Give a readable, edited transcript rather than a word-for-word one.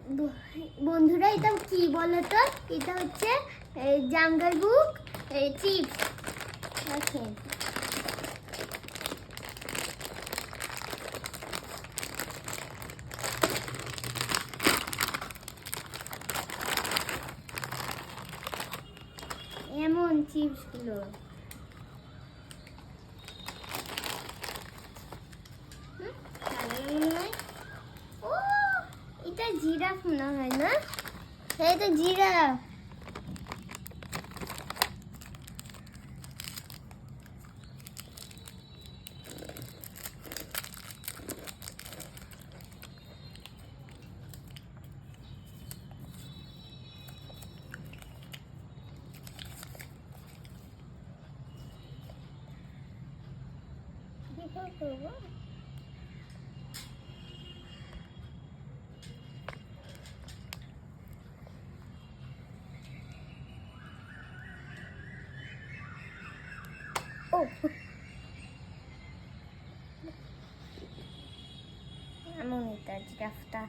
বন্ধুরা এটা কি বলো তো? এটা হচ্ছে জাঙ্গল বুক চিপস। দেখেন এমন চিপস গুলো। ও এটা জিরাফ মনে হয় না? হ্যাঁ এটা জিরাফ। কি করবো? ও এমন এটা জিরাফটা।